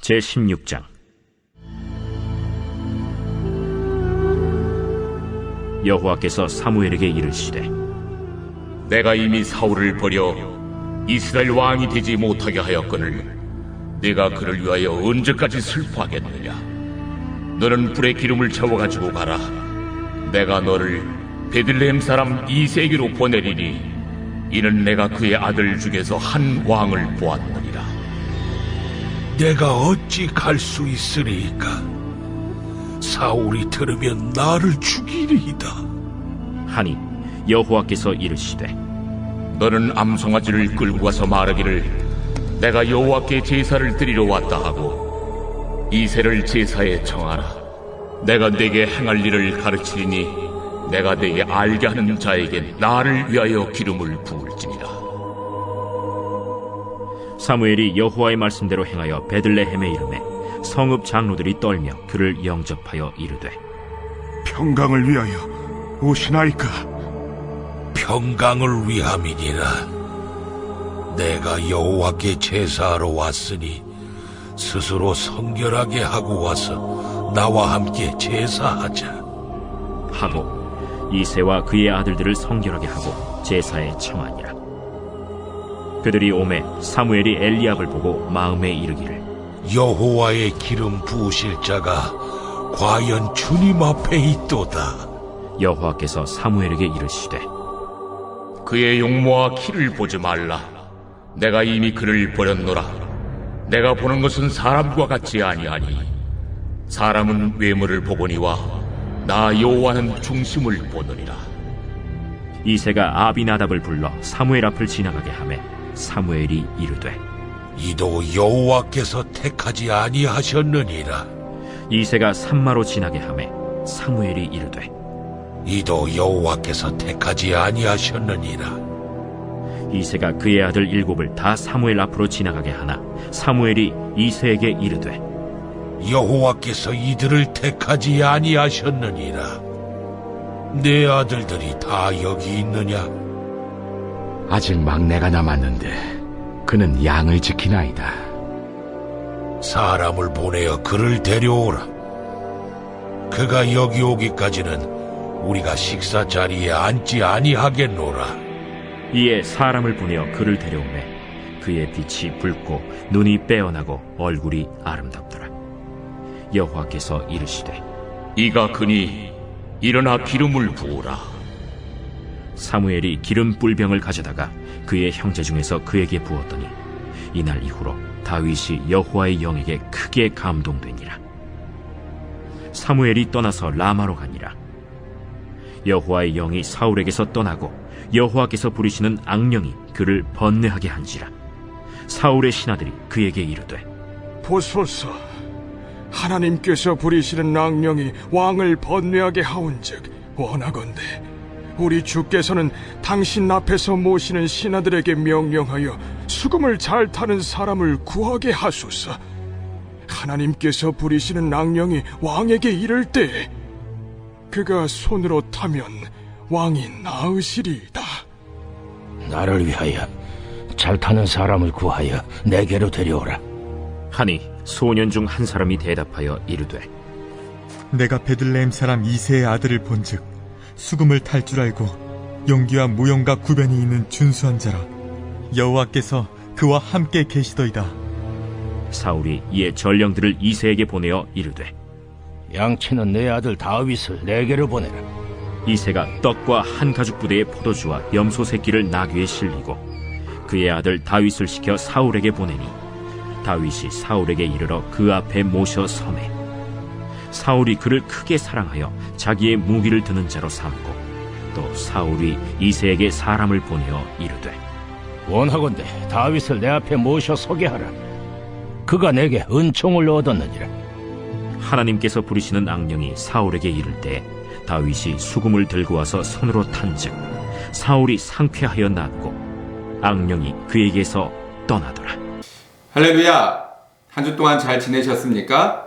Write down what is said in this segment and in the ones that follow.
제16장. 여호와께서 사무엘에게 이르시되, 내가 이미 사울을 버려 이스라엘 왕이 되지 못하게 하였거늘 내가 그를 위하여 언제까지 슬퍼하겠느냐. 너는 불에 기름을 채워가지고 가라. 내가 너를 베들레헴 사람 이새에게로 보내리니 이는 내가 그의 아들 중에서 한 왕을 보았느니라. 내가 어찌 갈 수 있으리이까? 사울이 들으면 나를 죽이리이다. 하니 여호와께서 이르시되, 너는 암송아지를 끌고 가서 말하기를 내가 여호와께 제사를 드리러 왔다 하고 이새를 제사에 청하라. 내가 네게 행할 일을 가르치리니 내가 네게 알게 하는 자에게 나를 위하여 기름을 부을지니라. 사무엘이 여호와의 말씀대로 행하여 베들레헴에 이르매 성읍 장로들이 떨며 그를 영접하여 이르되, 평강을 위하여 오시나이까? 평강을 위함이니라. 내가 여호와께 제사하러 왔으니 스스로 성결하게 하고 와서 나와 함께 제사하자 하고 이새와 그의 아들들을 성결하게 하고 제사에 청하니라. 그들이 오매 사무엘이 엘리압을 보고 마음에 이르기를, 여호와의 기름 부으실 자가 과연 주님 앞에 있도다. 여호와께서 사무엘에게 이르시되, 그의 용모와 키를 보지 말라. 내가 이미 그를 버렸노라. 내가 보는 것은 사람과 같지 아니하니 사람은 외모를 보거니와 나 여호와는 중심을 보느니라. 이새가 아비나답을 불러 사무엘 앞을 지나가게 하매 사무엘이 이르되, 이도 여호와께서 택하지 아니하셨느니라. 이새가 산마로 지나게 하매 사무엘이 이르되, 이도 여호와께서 택하지 아니하셨느니라. 이새가 그의 아들 7을 다 사무엘 앞으로 지나가게 하나 사무엘이 이새에게 이르되, 여호와께서 이들을 택하지 아니하셨느니라. 내 아들들이 다 여기 있느냐? 아직 막내가 남았는데 그는 양을 지키나이다. 사람을 보내어 그를 데려오라. 그가 여기 오기까지는 우리가 식사 자리에 앉지 아니하겠노라. 이에 사람을 보내어 그를 데려오매 그의 빛이 붉고 눈이 빼어나고 얼굴이 아름답더라. 여호와께서 이르시되, 이가 그니 일어나 기름을 부으라. 사무엘이 기름 뿔병을 가져다가 그의 형제 중에서 그에게 부었더니 이날 이후로 다윗이 여호와의 영에게 크게 감동되니라. 사무엘이 떠나서 라마로 가니라. 여호와의 영이 사울에게서 떠나고 여호와께서 부리시는 악령이 그를 번뇌하게 한지라. 사울의 신하들이 그에게 이르되, 보소서, 하나님께서 부리시는 악령이 왕을 번뇌하게 하온즉 원하건대 우리 주께서는 당신 앞에서 모시는 신하들에게 명령하여 수금을 잘 타는 사람을 구하게 하소서. 하나님께서 부리시는 악령이 왕에게 이를 때 그가 손으로 타면 왕이 나으시리이다. 나를 위하여 잘 타는 사람을 구하여 내게로 데려오라. 하니 소년 중 한 사람이 대답하여 이르되, 내가 베들레헴 사람 이새의 아들을 본즉 수금을 탈 줄 알고 용기와 무용과 구변이 있는 준수한 자라. 여호와께서 그와 함께 계시더이다. 사울이 이에 전령들을 이새에게 보내어 이르되, 양치는 내 아들 다윗을 내게로 보내라. 이새가 떡과 한 가죽 부대의 포도주와 염소 새끼를 나귀에 실리고 그의 아들 다윗을 시켜 사울에게 보내니 다윗이 사울에게 이르러 그 앞에 모셔 서매 사울이 그를 크게 사랑하여 자기의 무기를 드는 자로 삼고 또 사울이 이새에게 사람을 보내어 이르되, 원하건대 다윗을 내 앞에 모셔 서게 하라. 그가 내게 은총을 얻었느니라. 하나님께서 부리시는 악령이 사울에게 이를 때 다윗이 수금을 들고 와서 손으로 탄즉 사울이 상쾌하여 낫고 악령이 그에게서 떠나더라. 할렐루야! 한 주 동안 잘 지내셨습니까?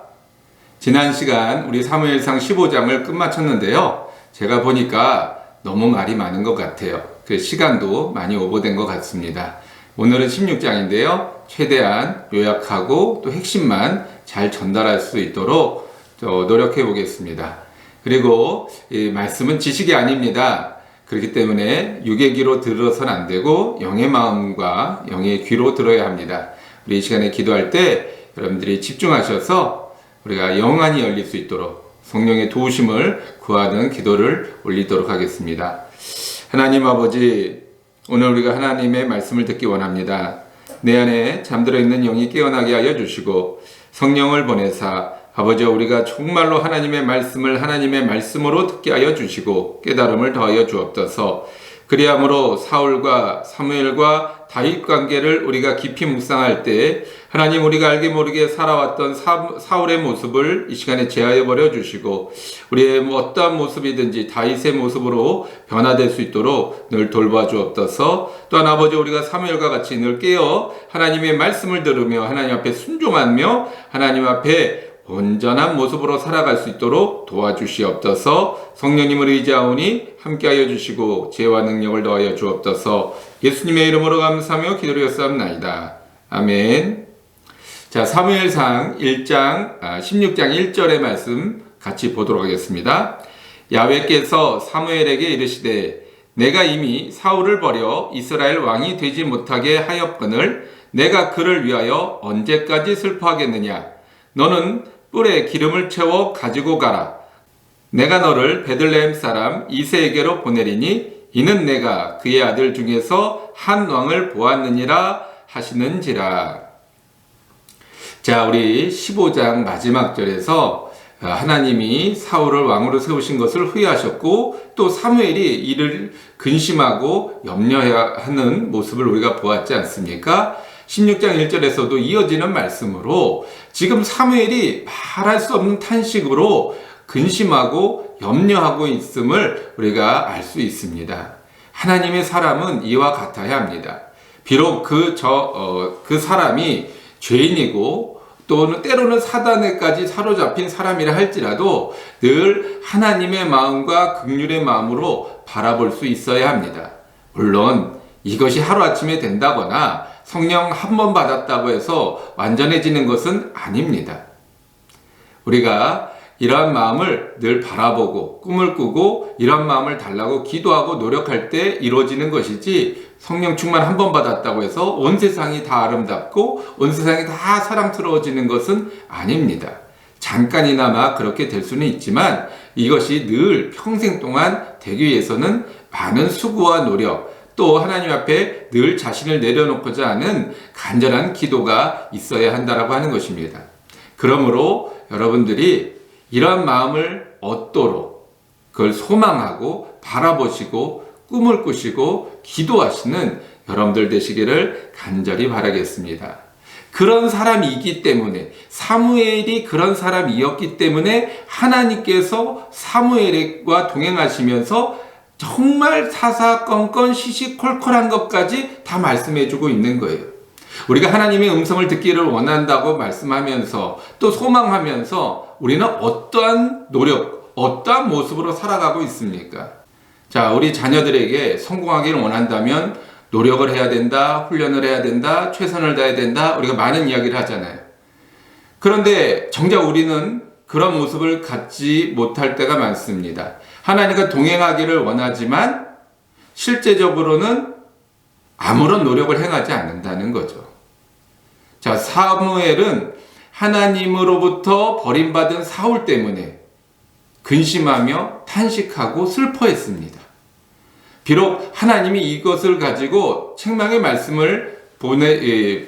지난 시간 우리 사무엘상 15장을 끝마쳤는데요. 제가 보니까 너무 말이 많은 것 같아요. 그 시간도 많이 오버된 것 같습니다. 오늘은 16장인데요. 최대한 요약하고 또 핵심만 잘 전달할 수 있도록 노력해 보겠습니다. 그리고 이 말씀은 지식이 아닙니다. 그렇기 때문에 육의 귀로 들어서는 안 되고 영의 마음과 영의 귀로 들어야 합니다. 우리 이 시간에 기도할 때 여러분들이 집중하셔서 우리가 영안이 열릴 수 있도록 성령의 도우심을 구하는 기도를 올리도록 하겠습니다. 하나님 아버지, 오늘 우리가 하나님의 말씀을 듣기 원합니다. 내 안에 잠들어 있는 영이 깨어나게 하여 주시고 성령을 보내사 아버지, 우리가 정말로 하나님의 말씀을 하나님의 말씀으로 듣게 하여 주시고 깨달음을 더하여 주옵소서. 그리함으로 사울과 사무엘과 다윗 관계를 우리가 깊이 묵상할 때 하나님, 우리가 알게 모르게 살아왔던 사울의 모습을 이 시간에 제하여 버려 주시고 우리의 어떠한 모습이든지 다윗의 모습으로 변화될 수 있도록 늘 돌봐 주옵소서. 또한 아버지, 우리가 사무엘과 같이 늘 깨어 하나님의 말씀을 들으며 하나님 앞에 순종하며 하나님 앞에 온전한 모습으로 살아갈 수 있도록 도와주시옵소서. 성령님을 의지하오니 함께하여 주시고 지혜와 능력을 더하여 주옵소서. 예수님의 이름으로 감사하며 기도드렸사옵나이다. 아멘. 자, 사무엘상 16장 1절의 말씀 같이 보도록 하겠습니다. 야훼께서 사무엘에게 이르시되 내가 이미 사울을 버려 이스라엘 왕이 되지 못하게 하였거늘 내가 그를 위하여 언제까지 슬퍼하겠느냐. 너는 뿔에 기름을 채워 가지고 가라. 내가 너를 베들레헴 사람 이새에게로 보내리니 이는 내가 그의 아들 중에서 한 왕을 보았느니라 하시는지라. 자, 우리 15장 마지막 절에서 하나님이 사울을 왕으로 세우신 것을 후회하셨고 또 사무엘이 이를 근심하고 염려하는 모습을 우리가 보았지 않습니까? 16장 1절에서도 이어지는 말씀으로 지금 사무엘이 말할 수 없는 탄식으로 근심하고 염려하고 있음을 우리가 알 수 있습니다. 하나님의 사람은 이와 같아야 합니다. 비록 그 사람이 죄인이고 또는 때로는 사단에까지 사로잡힌 사람이라 할지라도 늘 하나님의 마음과 긍휼의 마음으로 바라볼 수 있어야 합니다. 물론 이것이 하루아침에 된다거나 성령 한 번 받았다고 해서 완전해지는 것은 아닙니다. 우리가 이러한 마음을 늘 바라보고 꿈을 꾸고 이러한 마음을 달라고 기도하고 노력할 때 이루어지는 것이지 성령 충만 한 번 받았다고 해서 온 세상이 다 아름답고 온 세상이 다 사랑스러워지는 것은 아닙니다. 잠깐이나마 그렇게 될 수는 있지만 이것이 늘 평생 동안 되기 위해서는 많은 수고와 노력 또 하나님 앞에 늘 자신을 내려놓고자 하는 간절한 기도가 있어야 한다라고 하는 것입니다. 그러므로 여러분들이 이러한 마음을 얻도록 그걸 소망하고 바라보시고 꿈을 꾸시고 기도하시는 여러분들 되시기를 간절히 바라겠습니다. 그런 사람이기 때문에 사무엘이 그런 사람이었기 때문에 하나님께서 사무엘과 동행하시면서 정말 사사건건 시시콜콜한 것까지 다 말씀해주고 있는 거예요. 우리가 하나님의 음성을 듣기를 원한다고 말씀하면서 또 소망하면서 우리는 어떠한 노력, 어떠한 모습으로 살아가고 있습니까? 자, 우리 자녀들에게 성공하기를 원한다면 노력을 해야 된다, 훈련을 해야 된다, 최선을 다해야 된다, 우리가 많은 이야기를 하잖아요. 그런데 정작 우리는 그런 모습을 갖지 못할 때가 많습니다. 하나님과 동행하기를 원하지만 실제적으로는 아무런 노력을 행하지 않는다는 거죠. 자, 사무엘은 하나님으로부터 버림받은 사울 때문에 근심하며 탄식하고 슬퍼했습니다. 비록 하나님이 이것을 가지고 책망의 말씀을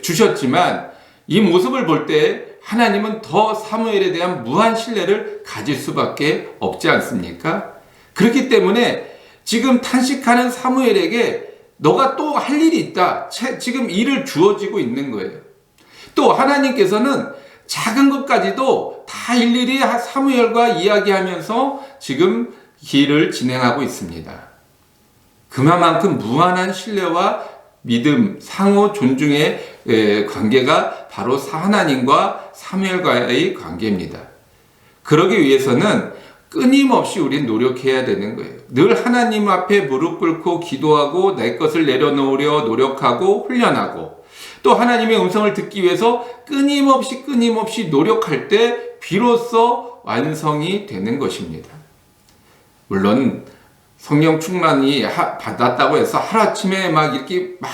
주셨지만 이 모습을 볼 때 하나님은 더 사무엘에 대한 무한 신뢰를 가질 수밖에 없지 않습니까? 그렇기 때문에 지금 탄식하는 사무엘에게 너가 또 할 일이 있다. 지금 일을 주어지고 있는 거예요. 또 하나님께서는 작은 것까지도 다 일일이 사무엘과 이야기하면서 지금 길을 진행하고 있습니다. 그만큼 무한한 신뢰와 믿음, 상호 존중의 관계가 바로 하나님과 사무엘과의 관계입니다. 그러기 위해서는 끊임없이 우리는 노력해야 되는 거예요. 늘 하나님 앞에 무릎 꿇고 기도하고 내 것을 내려놓으려 노력하고 훈련하고 또 하나님의 음성을 듣기 위해서 끊임없이 노력할 때 비로소 완성이 되는 것입니다. 물론 성령 충만이 받았다고 해서 하루아침에 막 이렇게 막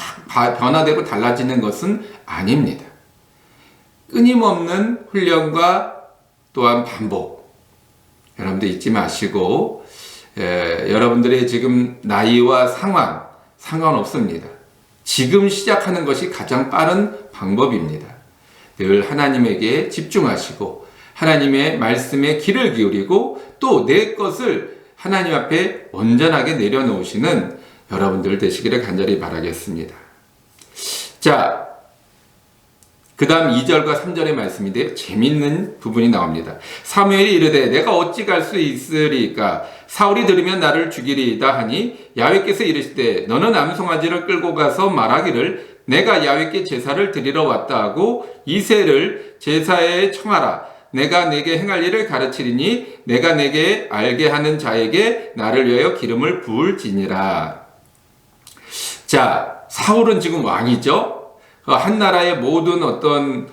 변화되고 달라지는 것은 아닙니다. 끊임없는 훈련과 또한 반복. 여러분들 잊지 마시고 여러분들의 지금 나이와 상관없습니다. 지금 시작하는 것이 가장 빠른 방법입니다. 늘 하나님에게 집중하시고 하나님의 말씀에 귀를 기울이고 또 내 것을 하나님 앞에 온전하게 내려놓으시는 여러분들 되시기를 간절히 바라겠습니다. 자, 그 다음 2절과 3절의 말씀인데요. 재밌는 부분이 나옵니다. 사무엘이 이르되 내가 어찌 갈 수 있으리까? 사울이 들으면 나를 죽이리이다 하니 야훼께서 이르시되 너는 암송아지를 끌고 가서 말하기를 내가 야훼께 제사를 드리러 왔다 하고 이새를 제사에 청하라. 내가 내게 행할 일을 가르치리니 내가 내게 알게 하는 자에게 나를 위하여 기름을 부을지니라. 자, 사울은 지금 왕이죠. 한 나라의 모든 어떤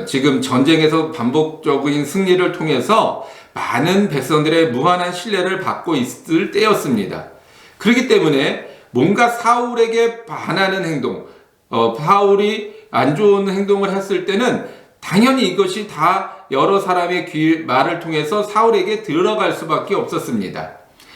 지금 전쟁에서 반복적인 승리를 통해서 많은 백성들의 무한한 신뢰를 받고 있을 때였습니다. 그렇기 때문에 뭔가 사울에게 반하는 행동, 사울이 안 좋은 행동을 했을 때는 당연히 이것이 다 여러 사람의 말을 통해서 사울에게 들어갈 수밖에 없었습니다.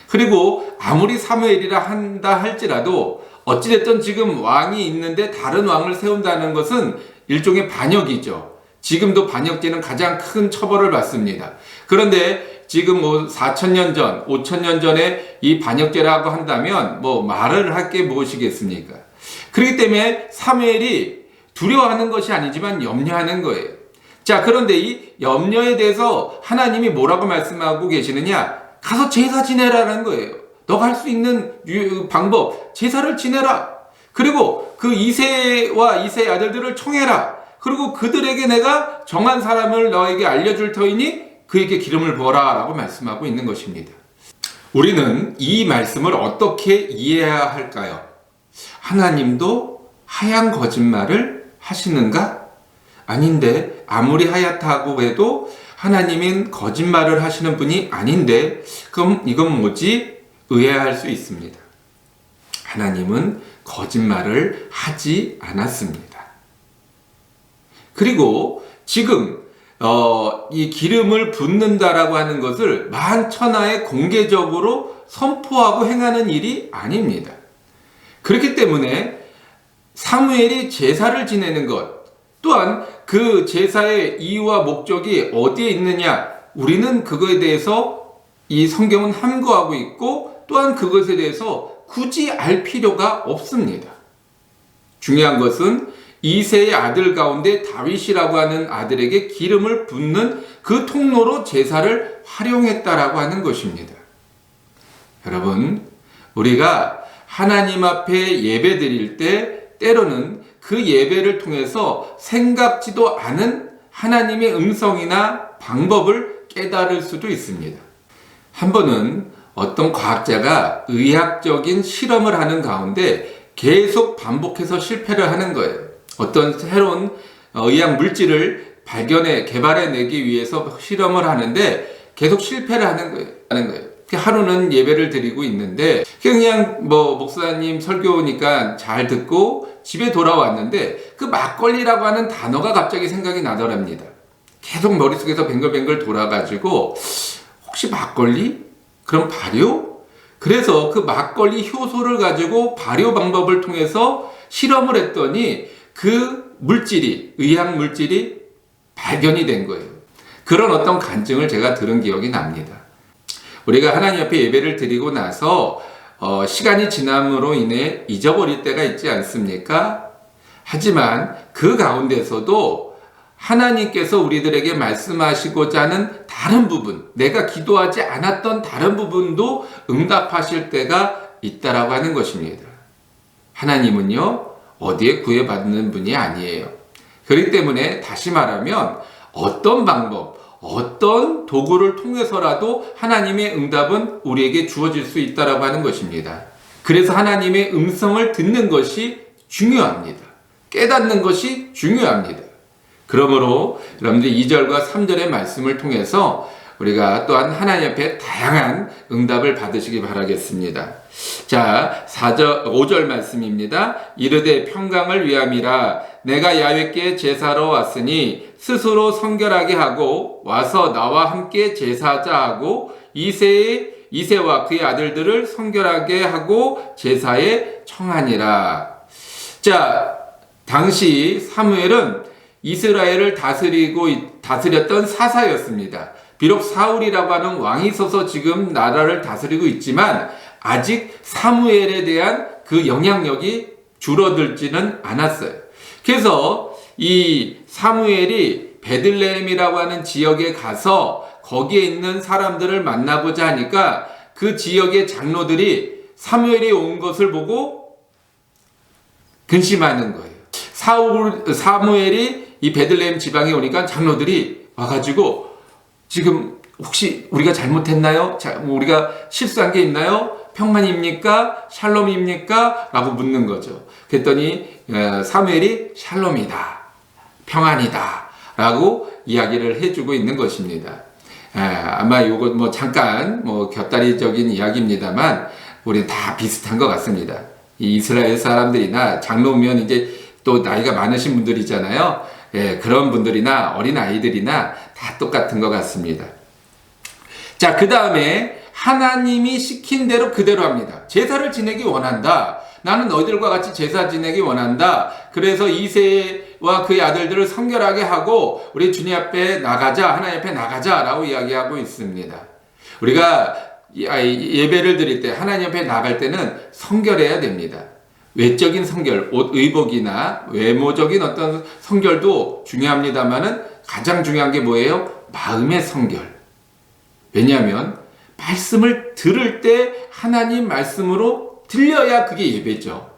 그리고 아무리 사무엘이라 한다 할지라도 어찌됐든 지금 왕이 있는데 다른 왕을 세운다는 것은 일종의 반역이죠. 지금도 반역죄는 가장 큰 처벌을 받습니다. 그런데 지금 4,000년 전, 5,000년 전에 이 반역죄라고 한다면 말을 할 게 무엇이겠습니까? 그렇기 때문에 사무엘이 두려워하는 것이 아니지만 염려하는 거예요. 자, 그런데 이 염려에 대해서 하나님이 뭐라고 말씀하고 계시느냐? 가서 제사 지내라는 거예요. 너가 할 수 있는 방법, 제사를 지내라. 그리고 그 이새와 이새의 아들들을 청해라. 그리고 그들에게 내가 정한 사람을 너에게 알려줄 터이니 그에게 기름을 부어라 라고 말씀하고 있는 것입니다. 우리는 이 말씀을 어떻게 이해해야 할까요? 하나님도 하얀 거짓말을 하시는가? 아닌데 아무리 하얗다고 해도 하나님은 거짓말을 하시는 분이 아닌데 그럼 이건 뭐지? 의아할 수 있습니다. 하나님은 거짓말을 하지 않았습니다. 그리고 지금 이 기름을 붓는다라고 하는 것을 만천하에 공개적으로 선포하고 행하는 일이 아닙니다. 그렇기 때문에 사무엘이 제사를 지내는 것 또한 그 제사의 이유와 목적이 어디에 있느냐 우리는 그거에 대해서 이 성경은 함구하고 있고 또한 그것에 대해서 굳이 알 필요가 없습니다. 중요한 것은 이새의 아들 가운데 다윗이라고 하는 아들에게 기름을 붓는 그 통로로 제사를 활용했다라고 하는 것입니다. 여러분, 우리가 하나님 앞에 예배 드릴 때 때로는 그 예배를 통해서 생각지도 않은 하나님의 음성이나 방법을 깨달을 수도 있습니다. 한 번은 어떤 과학자가 의학적인 실험을 하는 가운데 계속 반복해서 실패를 하는 거예요. 어떤 새로운 의학 물질을 개발해내기 위해서 실험을 하는데 계속 실패를 하는 거예요. 하루는 예배를 드리고 있는데 그냥 목사님 설교니까 잘 듣고 집에 돌아왔는데 그 막걸리라고 하는 단어가 갑자기 생각이 나더랍니다. 계속 머릿속에서 뱅글뱅글 돌아가지고 혹시 막걸리? 그럼 발효? 그래서 그 막걸리 효소를 가지고 발효 방법을 통해서 실험을 했더니 그 의학 물질이 발견이 된 거예요. 그런 어떤 간증을 제가 들은 기억이 납니다. 우리가 하나님 앞에 예배를 드리고 나서 시간이 지남으로 인해 잊어버릴 때가 있지 않습니까? 하지만 그 가운데서도 하나님께서 우리들에게 말씀하시고자 하는 다른 부분, 내가 기도하지 않았던 다른 부분도 응답하실 때가 있다라고 하는 것입니다. 하나님은요, 어디에 구애받는 분이 아니에요. 그렇기 때문에 다시 말하면 어떤 방법, 어떤 도구를 통해서라도 하나님의 응답은 우리에게 주어질 수 있다라고 하는 것입니다. 그래서 하나님의 음성을 듣는 것이 중요합니다. 깨닫는 것이 중요합니다. 그러므로 여러분들 2절과 3절의 말씀을 통해서 우리가 또한 하나님 앞에 다양한 응답을 받으시기 바라겠습니다. 자, 5절 말씀입니다. 이르되 평강을 위함이라 내가 야훼께 제사로 왔으니 스스로 성결하게 하고 와서 나와 함께 제사하자 하고 이새와 그의 아들들을 성결하게 하고 제사에 청하니라. 자, 당시 사무엘은 이스라엘을 다스렸던 사사였습니다. 비록 사울이라고 하는 왕이 있어서 지금 나라를 다스리고 있지만 아직 사무엘에 대한 그 영향력이 줄어들지는 않았어요. 그래서 이 사무엘이 베들레헴이라고 하는 지역에 가서 거기에 있는 사람들을 만나고자 하니까 그 지역의 장로들이 사무엘이 온 것을 보고 근심하는 거예요. 사무엘이 이 베들레헴 지방에 오니까 장로들이 와가지고 지금 혹시 우리가 잘못했나요? 우리가 실수한 게 있나요? 평안입니까? 샬롬입니까? 라고 묻는 거죠. 그랬더니 사무엘이 샬롬이다, 평안이다 라고 이야기를 해주고 있는 것입니다. 아마 요거 잠깐 곁다리적인 이야기입니다만 우리는 다 비슷한 것 같습니다. 이 이스라엘 사람들이나 장로면 이제 또 나이가 많으신 분들이잖아요. 그런 분들이나 어린 아이들이나 다 똑같은 것 같습니다. 자, 그 다음에 하나님이 시킨 대로 그대로 합니다. 제사를 지내기 원한다. 나는 너희들과 같이 제사 지내기 원한다. 그래서 이새와 그의 아들들을 성결하게 하고 우리 주님 앞에 나가자, 하나님 앞에 나가자 라고 이야기하고 있습니다. 우리가 예배를 드릴 때 하나님 앞에 나갈 때는 성결해야 됩니다. 외적인 성결, 옷, 의복이나 외모적인 어떤 성결도 중요합니다만은 가장 중요한 게 뭐예요? 마음의 성결. 왜냐하면 말씀을 들을 때 하나님 말씀으로 들려야 그게 예배죠.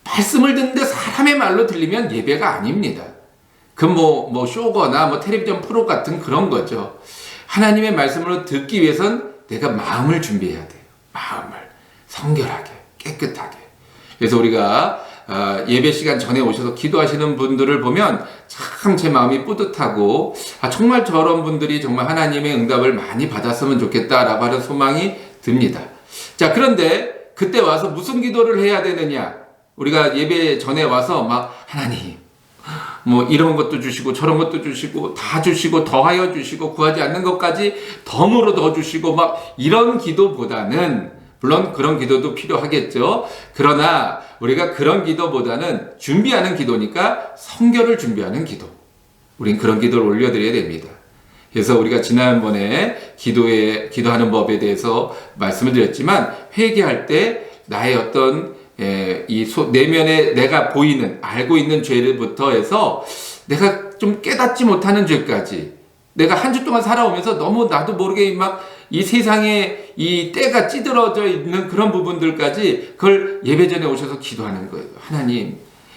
말씀을 듣는데 사람의 말로 들리면 예배가 아닙니다. 그 쇼거나 텔레비전 프로 같은 그런 거죠. 하나님의 말씀으로 듣기 위해선 내가 마음을 준비해야 돼요. 마음을 성결하게, 깨끗하게. 그래서 우리가 예배 시간 전에 오셔서 기도하시는 분들을 보면 참 제 마음이 뿌듯하고 정말 저런 분들이 정말 하나님의 응답을 많이 받았으면 좋겠다라고 하는 소망이 듭니다. 자, 그런데 그때 와서 무슨 기도를 해야 되느냐? 우리가 예배 전에 와서 하나님 이런 것도 주시고 저런 것도 주시고 다 주시고 더하여 주시고 구하지 않는 것까지 덤으로 더 주시고 이런 기도보다는, 물론 그런 기도도 필요하겠죠. 그러나 우리가 그런 기도보다는 준비하는 기도니까 성결을 준비하는 기도. 우린 그런 기도를 올려드려야 됩니다. 그래서 우리가 지난번에 기도하는 법에 대해서 말씀을 드렸지만 회개할 때 나의 어떤 내면에 내가 알고 있는 죄부터 해서 내가 좀 깨닫지 못하는 죄까지, 내가 한 주 동안 살아오면서 너무 나도 모르게 이 세상에 이 때가 찌들어져 있는 그런 부분들까지 그걸 예배 전에 오셔서 기도하는 거예요. 하나님,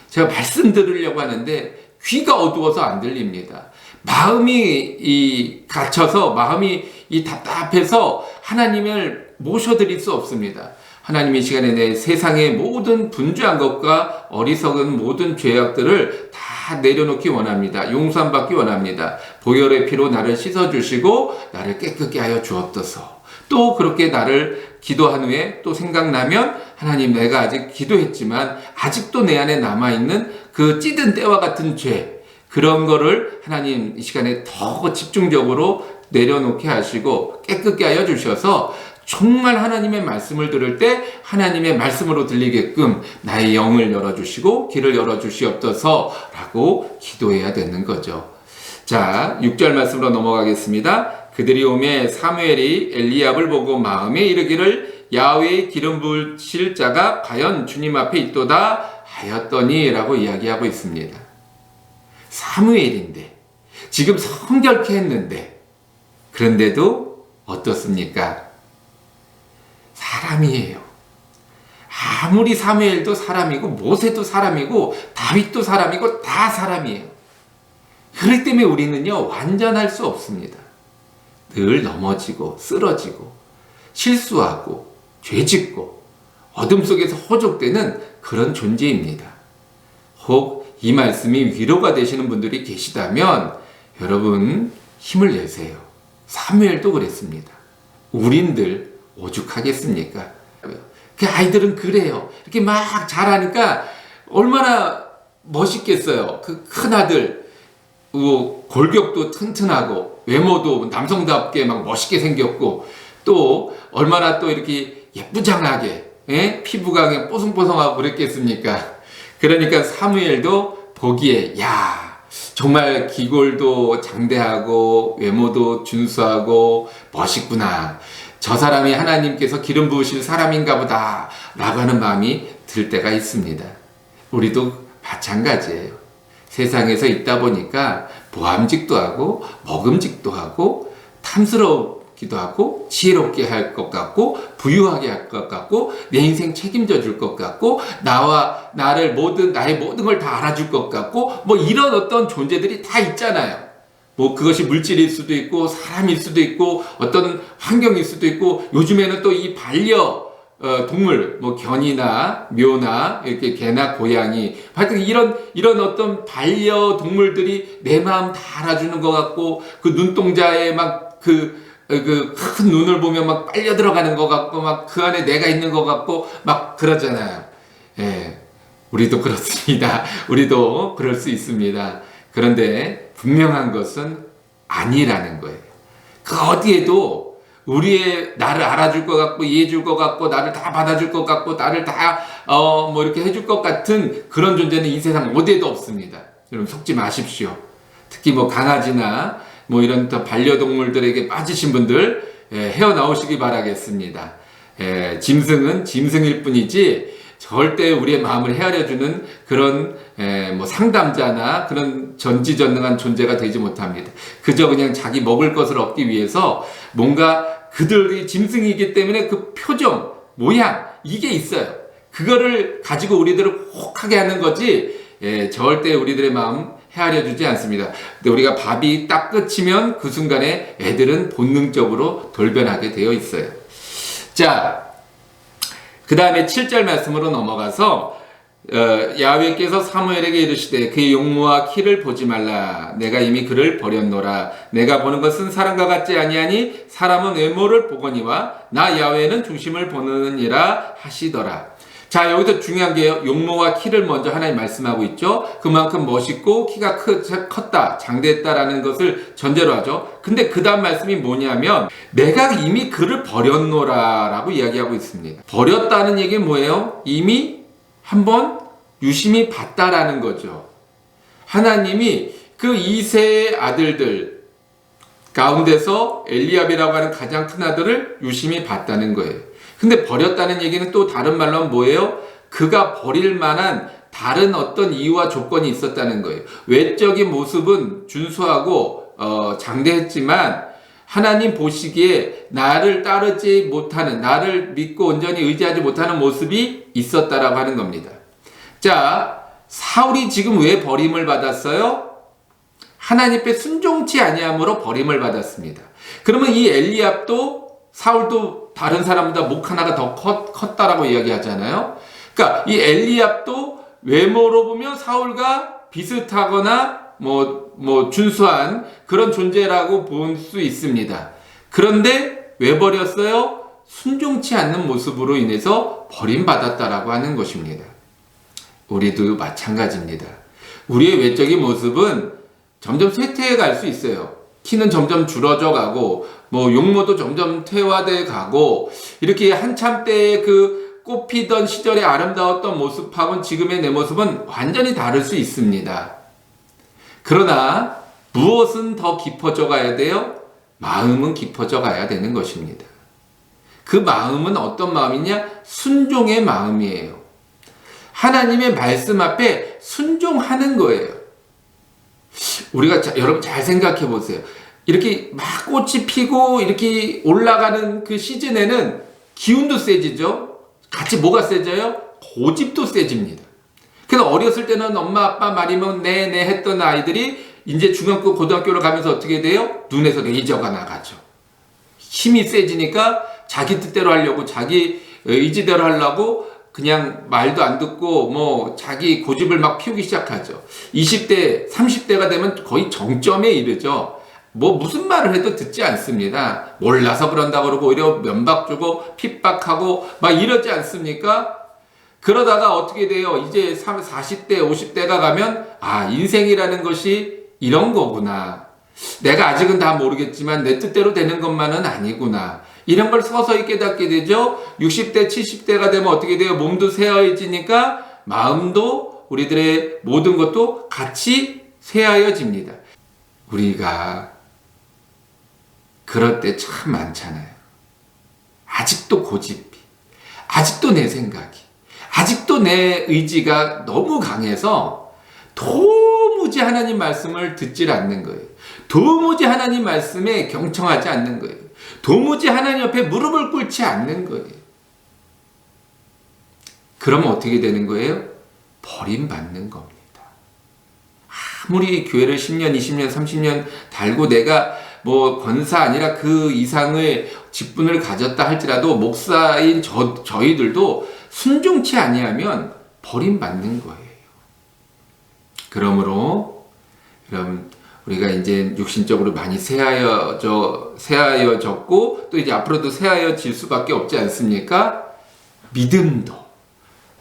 제가 말씀 들으려고 하는데 귀가 어두워서 안 들립니다. 마음이 갇혀서, 마음이 답답해서 하나님을 모셔드릴 수 없습니다. 하나님 이 시간에 내 세상의 모든 분주한 것과 어리석은 모든 죄악들을 다 내려놓기 원합니다. 용서함 받기 원합니다. 보혈의 피로 나를 씻어주시고 나를 깨끗게 하여 주옵소서. 또 그렇게 나를 기도한 후에 또 생각나면 하나님, 내가 아직 기도했지만 아직도 내 안에 남아있는 그 찌든 때와 같은 죄, 그런 거를 하나님 이 시간에 더 집중적으로 내려놓게 하시고 깨끗게 하여 주셔서 정말 하나님의 말씀을 들을 때 하나님의 말씀으로 들리게끔 나의 영을 열어주시고 길을 열어주시옵소서 라고 기도해야 되는 거죠. 자, 6절 말씀으로 넘어가겠습니다. 그들이 오매 사무엘이 엘리압을 보고 마음에 이르기를 야훼의 기름 부으실 자가 과연 주님 앞에 있도다 하였더니 라고 이야기하고 있습니다. 사무엘인데, 지금 성결케 했는데, 그런데도 어떻습니까? 사람이에요. 아무리 사무엘도 사람이고 모세도 사람이고 다윗도 사람이고 다 사람이에요. 그렇기 때문에 우리는요 완전할 수 없습니다. 늘 넘어지고 쓰러지고 실수하고 죄짓고 어둠 속에서 허족되는 그런 존재입니다. 혹 이 말씀이 위로가 되시는 분들이 계시다면 여러분 힘을 내세요. 사무엘도 그랬습니다. 우린들 오죽하겠습니까? 그 아이들은 그래요. 이렇게 막 잘하니까 얼마나 멋있겠어요. 그 큰 아들, 골격도 튼튼하고 외모도 남성답게 막 멋있게 생겼고 또 얼마나 또 이렇게 예쁘장하게 피부가 그냥 뽀송뽀송하고 그랬겠습니까? 그러니까 사무엘도 보기에 야 정말 기골도 장대하고 외모도 준수하고 멋있구나. 저 사람이 하나님께서 기름 부으실 사람인가 보다 라고 하는 마음이 들 때가 있습니다. 우리도 마찬가지예요. 세상에서 있다 보니까 모함직도 하고 먹음직도 하고 탐스럽기도 하고 지혜롭게 할 것 같고 부유하게 할 것 같고 내 인생 책임져 줄 것 같고 나의 모든 걸 다 알아줄 것 같고 뭐 이런 어떤 존재들이 다 있잖아요. 뭐 그것이 물질일 수도 있고 사람일 수도 있고 어떤 환경일 수도 있고 요즘에는 또 이 동물, 뭐 견이나 묘나 이렇게 개나 고양이, 하여튼 이런 어떤 반려동물들이 내 마음 다 알아주는 것 같고 그 눈동자에 막 그 큰 눈을 보면 막 빨려 들어가는 것 같고 막 그 안에 내가 있는 것 같고 막 그러잖아요. 예, 우리도 그렇습니다. 우리도 그럴 수 있습니다. 그런데 분명한 것은 아니라는 거예요. 그 어디에도 나를 알아줄 것 같고 이해해줄 것 같고 나를 다 받아줄 것 같고 나를 다 뭐 이렇게 해줄 것 같은 그런 존재는 이 세상 어디에도 없습니다. 여러분 속지 마십시오. 특히 뭐 강아지나 뭐 이런 더 반려동물들에게 빠지신 분들 헤어나오시기 바라겠습니다. 짐승은 짐승일 뿐이지 절대 우리의 마음을 헤아려주는 그런 뭐 상담자나 그런 전지전능한 존재가 되지 못합니다. 그저 그냥 자기 먹을 것을 얻기 위해서 뭔가 그들이 짐승이기 때문에 그 표정, 모양 이게 있어요. 그거를 가지고 우리들을 혹하게 하는 거지 절대 우리들의 마음 헤아려주지 않습니다. 근데 우리가 밥이 딱 끝이면 그 순간에 애들은 본능적으로 돌변하게 되어 있어요. 자, 그 다음에 7절 말씀으로 넘어가서 야훼께서 사무엘에게 이르시되 그의 용모와 키를 보지 말라. 내가 이미 그를 버렸노라. 내가 보는 것은 사람과 같지 아니하니 사람은 외모를 보거니와 나 야훼는 중심을 보느니라 하시더라. 자, 여기서 중요한 게요. 용모와 키를 먼저 하나님 말씀하고 있죠. 그만큼 멋있고 키가 컸다, 장대했다라는 것을 전제로 하죠. 근데 그 다음 말씀이 뭐냐면 내가 이미 그를 버렸노라 라고 이야기하고 있습니다. 버렸다는 얘기는 뭐예요? 이미 한번 유심히 봤다라는 거죠. 하나님이 그 이세의 아들들 가운데서 엘리압이라고 하는 가장 큰 아들을 유심히 봤다는 거예요. 근데 버렸다는 얘기는 또 다른 말로 하면 뭐예요? 그가 버릴 만한 다른 어떤 이유와 조건이 있었다는 거예요. 외적인 모습은 준수하고 장대했지만 하나님 보시기에 나를 따르지 못하는, 나를 믿고 온전히 의지하지 못하는 모습이 있었다라고 하는 겁니다. 자, 사울이 지금 왜 버림을 받았어요? 하나님 앞에 순종치 아니함으로 버림을 받았습니다. 그러면 이 엘리압도 사울도 다른 사람보다 목 하나가 더 컸다라고 이야기하잖아요. 그러니까 이 엘리압도 외모로 보면 사울과 비슷하거나 뭐 준수한 그런 존재라고 볼 수 있습니다. 그런데 왜 버렸어요? 순종치 않는 모습으로 인해서 버림받았다라고 하는 것입니다. 우리도 마찬가지입니다. 우리의 외적인 모습은 점점 쇠퇴해 갈 수 있어요. 키는 점점 줄어져 가고 뭐 용모도 점점 퇴화돼 가고 이렇게 한참 때의 그 꽃피던 시절의 아름다웠던 모습하고는 지금의 내 모습은 완전히 다를 수 있습니다. 그러나 무엇은 더 깊어져 가야 돼요? 마음은 깊어져 가야 되는 것입니다. 그 마음은 어떤 마음이냐? 순종의 마음이에요. 하나님의 말씀 앞에 순종하는 거예요. 우리가 여러분 잘 생각해 보세요. 이렇게 막 꽃이 피고 이렇게 올라가는 그 시즌에는 기운도 세지죠. 같이 뭐가 세져요? 고집도 세집니다. 그래서 어렸을 때는 엄마 아빠 말이면 네 했던 아이들이 이제 중학교 고등학교를 가면서 어떻게 돼요? 눈에서 레이저가 나가죠. 힘이 세지니까 자기 뜻대로 하려고, 자기 의지대로 하려고 그냥 말도 안 듣고 뭐 자기 고집을 막 피우기 시작하죠. 20대, 30대가 되면 거의 정점에 이르죠. 뭐 무슨 말을 해도 듣지 않습니다. 몰라서 그런다 그러고 오히려 면박 주고 핍박하고 막 이러지 않습니까? 그러다가 어떻게 돼요? 이제 40대, 50대가 가면 인생이라는 것이 이런 거구나. 내가 아직은 다 모르겠지만 내 뜻대로 되는 것만은 아니구나. 이런 걸 서서히 깨닫게 되죠. 60대, 70대가 되면 어떻게 돼요? 몸도 쇠해지니까 마음도, 우리들의 모든 것도 같이 쇠하여집니다. 우리가 그럴 때 참 많잖아요. 아직도 고집이, 아직도 내 생각이, 아직도 내 의지가 너무 강해서 도무지 하나님 말씀을 듣질 않는 거예요. 도무지 하나님 말씀에 경청하지 않는 거예요. 도무지 하나님 옆에 무릎을 꿇지 않는 거예요. 그러면 어떻게 되는 거예요? 버림받는 겁니다. 아무리 교회를 10년, 20년, 30년 달고 내가 뭐 권사 아니라 그 이상의 직분을 가졌다 할지라도 목사인 저희들도 순종치 아니하면 버림받는 거예요. 그러므로 여러분, 우리가 이제 육신적으로 많이 쇠하여졌고 또 이제 앞으로도 쇠하여질 수밖에 없지 않습니까? 믿음도,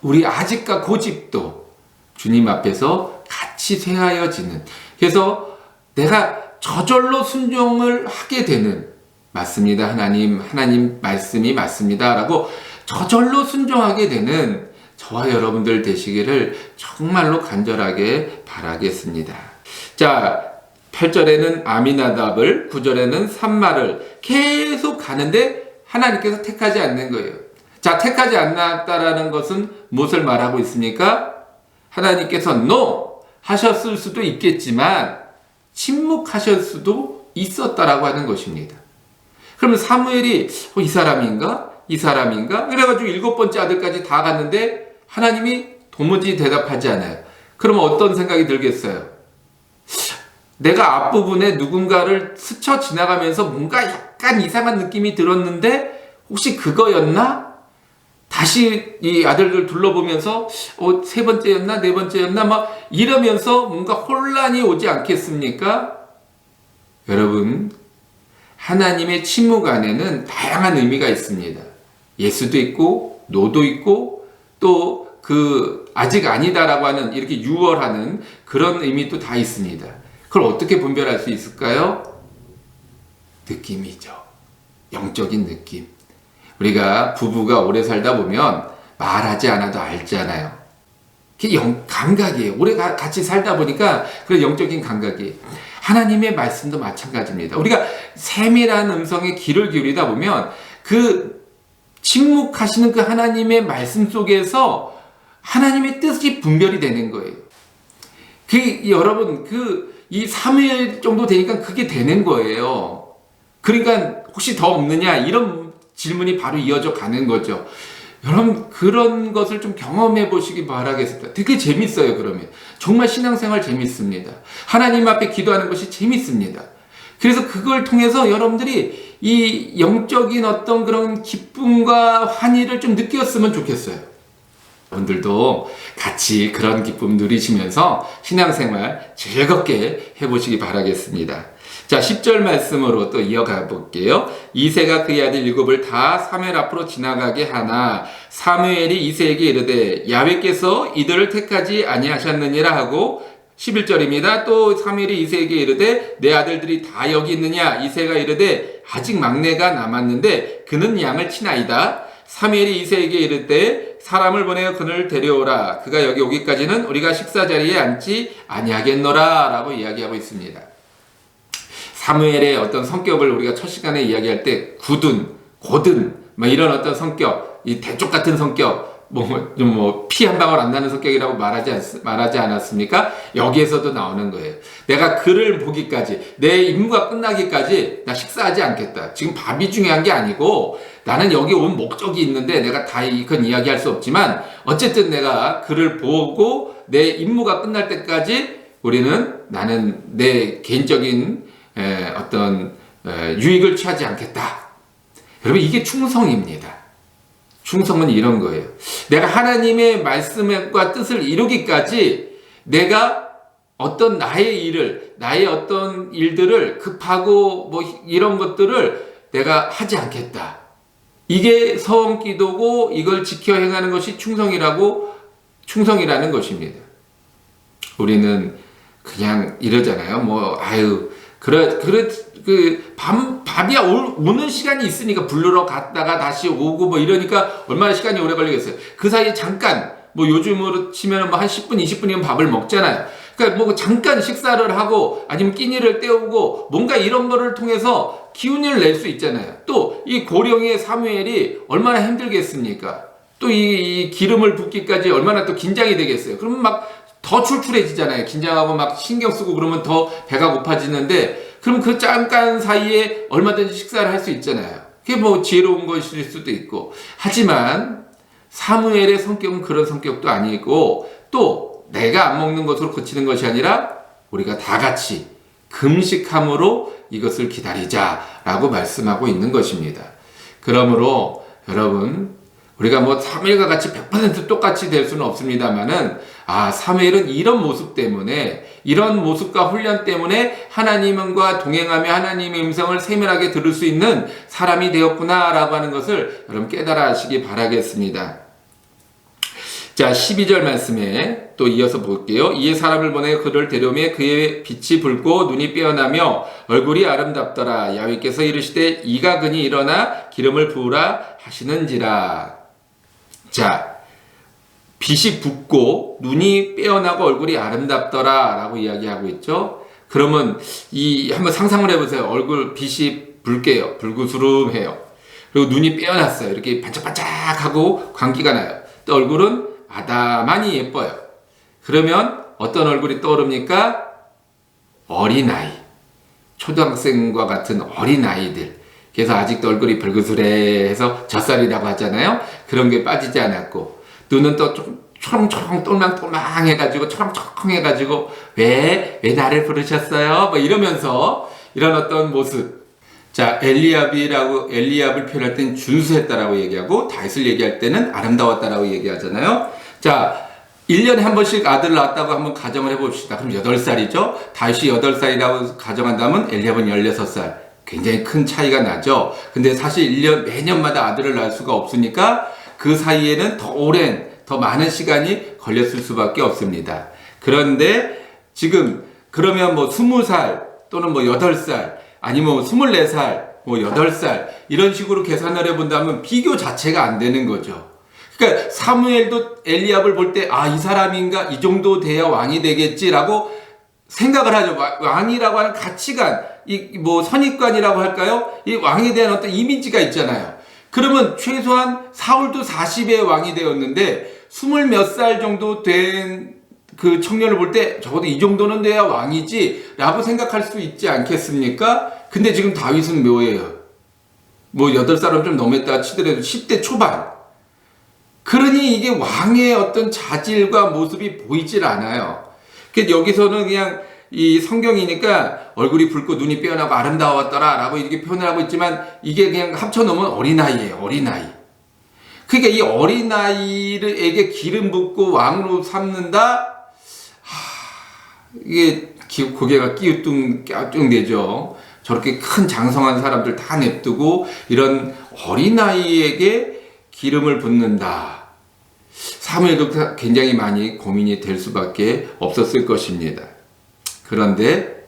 우리 아직과 고집도 주님 앞에서 같이 쇠하여지는, 그래서 내가 저절로 순종을 하게 되는, 맞습니다, 하나님 말씀이 맞습니다 라고 저절로 순종하게 되는 저와 여러분들 되시기를 정말로 간절하게 바라겠습니다. 자, 8절에는 아미나답을, 9절에는 산마를 계속 가는데 하나님께서 택하지 않는 거예요. 자, 택하지 않았다라는 것은 무엇을 말하고 있습니까? 하나님께서 NO 하셨을 수도 있겠지만 침묵하실 수도 있었다라고 하는 것입니다. 그러면 사무엘이 이 사람인가? 이 사람인가? 그래가지고 7번째 아들까지 다 갔는데 하나님이 도무지 대답하지 않아요. 그러면 어떤 생각이 들겠어요? 내가 앞부분에 누군가를 스쳐 지나가면서 뭔가 약간 이상한 느낌이 들었는데 혹시 그거였나? 다시 이 아들들 둘러보면서 3번째였나? 4번째였나? 막 이러면서 뭔가 혼란이 오지 않겠습니까? 여러분, 하나님의 침묵 안에는 다양한 의미가 있습니다. 예수도 있고 노도 있고 또 그 아직 아니다라고 하는, 이렇게 유월하는 그런 의미도 다 있습니다. 그걸 어떻게 분별할 수 있을까요? 느낌이죠. 영적인 느낌. 우리가 부부가 오래 살다 보면 말하지 않아도 알잖아요. 그게 감각이에요. 오래 같이 살다 보니까 그런 영적인 감각이. 하나님의 말씀도 마찬가지입니다. 우리가 세밀한 음성에 귀를 기울이다 보면 그 침묵하시는 그 하나님의 말씀 속에서 하나님의 뜻이 분별이 되는 거예요. 여러분, 이 3일 정도 되니까 그게 되는 거예요. 그러니까 혹시 더 없느냐? 이런 질문이 바로 이어져 가는 거죠. 여러분, 그런 것을 좀 경험해 보시기 바라겠습니다. 되게 재밌어요, 그러면. 정말 신앙생활 재밌습니다. 하나님 앞에 기도하는 것이 재밌습니다. 그래서 그걸 통해서 여러분들이 이 영적인 어떤 그런 기쁨과 환희를 좀 느꼈으면 좋겠어요. 여러분들도 같이 그런 기쁨 누리시면서 신앙생활 즐겁게 해보시기 바라겠습니다. 자, 10절 말씀으로 또 이어가 볼게요. 이새가 그의 아들 7을 다 사무엘 앞으로 지나가게 하나 사무엘이 이새에게 이르되 야훼께서 이들을 택하지 아니하셨느니라 하고, 11절입니다. 또 사무엘이 이새에게 이르되 내 아들들이 다 여기 있느냐? 이새가 이르되 아직 막내가 남았는데 그는 양을 치나이다. 사무엘이 이새에게 이르되 사람을 보내어 그를 데려오라. 그가 여기 오기까지는 우리가 식사 자리에 앉지 아니하겠노라 라고 이야기하고 있습니다. 사무엘의 어떤 성격을 우리가 첫 시간에 이야기할 때 고든 뭐 이런 어떤 성격, 이 대쪽 같은 성격, 피 한 방울 안 나는 성격이라고 말하지 않았습니까? 여기에서도 나오는 거예요. 내가 그를 보기까지, 내 임무가 끝나기까지 나 식사하지 않겠다. 지금 밥이 중요한 게 아니고 나는 여기 온 목적이 있는데 내가 다 이건 이야기할 수 없지만 어쨌든 내가 그를 보고 내 임무가 끝날 때까지 나는 내 개인적인 어떤 유익을 취하지 않겠다. 여러분, 이게 충성입니다. 충성은 이런 거예요. 내가 하나님의 말씀과 뜻을 이루기까지 내가 어떤 나의 일을, 나의 어떤 일들을 급하고 뭐 이런 것들을 내가 하지 않겠다. 이게 서원기도고 이걸 지켜 행하는 것이 충성이라는 것입니다. 우리는 그냥 이러잖아요. 밥이 오는 시간이 있으니까 부르러 갔다가 다시 오고 뭐 이러니까 얼마나 시간이 오래 걸리겠어요. 그 사이에 잠깐, 요즘으로 치면 한 10분, 20분이면 밥을 먹잖아요. 그러니까 잠깐 식사를 하고 아니면 끼니를 때우고 뭔가 이런 거를 통해서 기운을 낼 수 있잖아요. 또 이 고령의 사무엘이 얼마나 힘들겠습니까? 또 이 기름을 붓기까지 얼마나 또 긴장이 되겠어요. 그러면 막 더 출출해지잖아요. 긴장하고 막 신경 쓰고 그러면 더 배가 고파지는데, 그럼 그 잠깐 사이에 얼마든지 식사를 할 수 있잖아요. 그게 지혜로운 것일 수도 있고. 하지만 사무엘의 성격은 그런 성격도 아니고, 또 내가 안 먹는 것으로 그치는 것이 아니라 우리가 다 같이 금식함으로 이것을 기다리자라고 말씀하고 있는 것입니다. 그러므로 여러분, 우리가 사무엘과 같이 100% 똑같이 될 수는 없습니다만은, 사무엘은 이런 모습 때문에, 이런 모습과 훈련 때문에 하나님과 동행하며 하나님의 음성을 세밀하게 들을 수 있는 사람이 되었구나라고 하는 것을 여러분 깨달아 하시기 바라겠습니다. 자, 12절 말씀에 또 이어서 볼게요. 이에 사람을 보내 그를 데려오매 그의 빛이 붉고 눈이 빼어나며 얼굴이 아름답더라. 야훼께서 이르시되 이가 그니 일어나 기름을 부으라 하시는지라. 자, 빛이 붉고 눈이 빼어나고 얼굴이 아름답더라 라고 이야기하고 있죠. 그러면 한번 상상을 해보세요. 얼굴 빛이 붉게요. 붉으스름해요. 그리고 눈이 빼어났어요. 이렇게 반짝반짝하고 광기가 나요. 또 얼굴은 아담하니 예뻐요. 그러면 어떤 얼굴이 떠오릅니까? 어린아이, 초등학생과 같은 어린아이들. 그래서 아직도 얼굴이 붉으스레해서 젖살이라고 하잖아요. 그런 게 빠지지 않았고, 눈은 또 좀 초롱초롱 똘망똘망 해가지고 초롱초롱 해가지고 왜 나를 부르셨어요? 이러면서 이런 어떤 모습. 자, 엘리압을 표현할 때는 준수했다라고 얘기하고, 다윗을 얘기할 때는 아름다웠다라고 얘기하잖아요. 자, 1년에 한 번씩 아들을 낳았다고 한번 가정을 해봅시다. 그럼 8살이죠? 다윗이 8살이라고 가정한다면 엘리압은 16살. 굉장히 큰 차이가 나죠. 근데 사실 매년마다 아들을 낳을 수가 없으니까 그 사이에는 더 많은 시간이 걸렸을 수밖에 없습니다. 그런데 지금 그러면 20살 또는 8살 아니면 24살, 8살 이런 식으로 계산을 해본다면 비교 자체가 안 되는 거죠. 그러니까 사무엘도 엘리압을 볼 때 이 사람인가, 이 정도 돼야 왕이 되겠지라고 생각을 하죠. 왕이라고 하는 가치관, 선입관이라고 할까요? 이 왕에 대한 어떤 이미지가 있잖아요. 그러면 최소한 사울도 40의 왕이 되었는데 20몇 살 정도 된 그 청년을 볼 때 적어도 이 정도는 돼야 왕이지 라고 생각할 수 있지 않겠습니까? 근데 지금 다윗은 뭐예요? 8살은 좀 넘었다 치더라도 10대 초반. 그러니 이게 왕의 어떤 자질과 모습이 보이질 않아요. 여기서는 그냥 이 성경이니까 얼굴이 붉고 눈이 빼어나고 아름다웠더라 라고 이렇게 표현을 하고 있지만, 이게 그냥 합쳐놓으면 어린아이예요. 어린아이. 그러니까 이 어린아이에게 기름 붓고 왕으로 삼는다? 이게 고개가 끼우뚱되죠. 저렇게 큰 장성한 사람들 다 냅두고 이런 어린아이에게 기름을 붓는다. 사무엘도 굉장히 많이 고민이 될 수밖에 없었을 것입니다. 그런데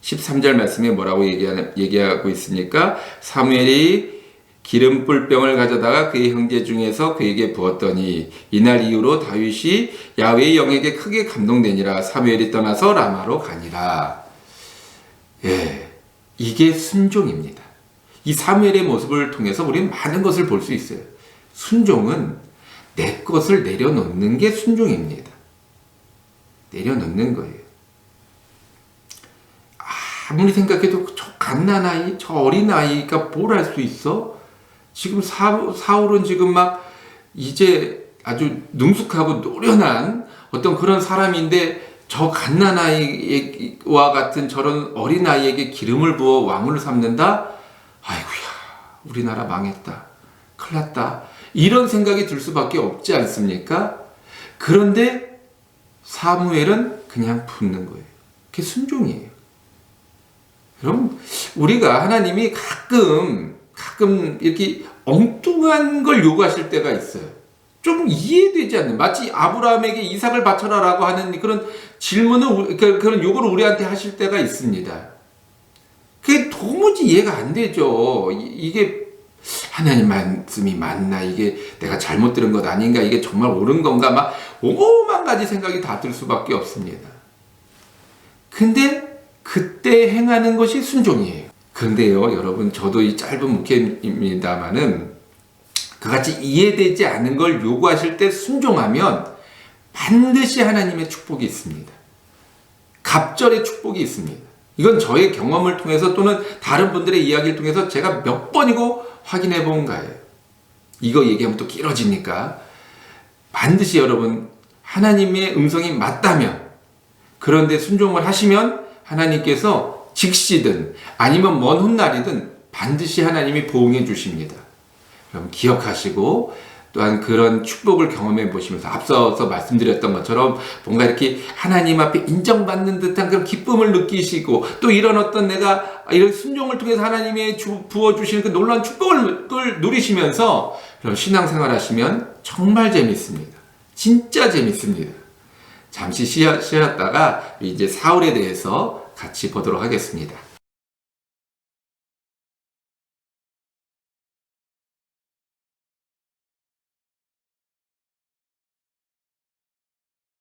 13절 말씀에 뭐라고 얘기하고 있습니까? 사무엘이 기름 뿔병을 가져다가 그의 형제 중에서 그에게 부었더니 이날 이후로 다윗이 야훼의 영에게 크게 감동되니라. 사무엘이 떠나서 라마로 가니라. 이게 순종입니다. 이 사무엘의 모습을 통해서 우리는 많은 것을 볼 수 있어요. 순종은 내 것을 내려놓는 게 순종입니다. 내려놓는 거예요. 아무리 생각해도 저 갓난아이, 저 어린아이가 뭘 할 수 있어? 지금 사울은 지금 이제 아주 능숙하고 노련한 어떤 그런 사람인데 저 갓난아이와 같은 저런 어린아이에게 기름을 부어 왕을 삼는다? 아이고야, 우리나라 망했다, 큰일 났다, 이런 생각이 들 수밖에 없지 않습니까? 그런데 사무엘은 그냥 붙는 거예요. 그게 순종이에요. 여러분, 우리가 하나님이 가끔 이렇게 엉뚱한 걸 요구하실 때가 있어요. 좀 이해되지 않는, 마치 아브라함에게 이삭을 바쳐라라고 하는 그런 질문을, 그런 요구를 우리한테 하실 때가 있습니다. 그게 도무지 이해가 안 되죠. 이게 하나님 말씀이 맞나? 이게 내가 잘못 들은 것 아닌가? 이게 정말 옳은 건가? 막 오만 가지 생각이 다 들 수밖에 없습니다. 근데 그때 행하는 것이 순종이에요. 그런데요, 여러분, 저도 이 짧은 목회입니다만은 그같이 이해되지 않은 걸 요구하실 때 순종하면 반드시 하나님의 축복이 있습니다. 갑절의 축복이 있습니다. 이건 저의 경험을 통해서 또는 다른 분들의 이야기를 통해서 제가 몇 번이고 확인해 본 거예요. 이거 얘기하면 또 길어지니까 반드시 여러분, 하나님의 음성이 맞다면, 그런데 순종을 하시면 하나님께서 즉시든 아니면 먼 훗날이든 반드시 하나님이 보응해 주십니다. 그럼 기억하시고 또한 그런 축복을 경험해 보시면서 앞서서 말씀드렸던 것처럼 뭔가 이렇게 하나님 앞에 인정받는 듯한 그런 기쁨을 느끼시고, 또 이런 어떤 내가 이런 순종을 통해서 하나님이 부어주시는 그 놀라운 축복을 누리시면서 그런 신앙생활 하시면 정말 재밌습니다. 진짜 재밌습니다. 잠시 쉬었다가 이제 사울에 대해서 같이 보도록 하겠습니다.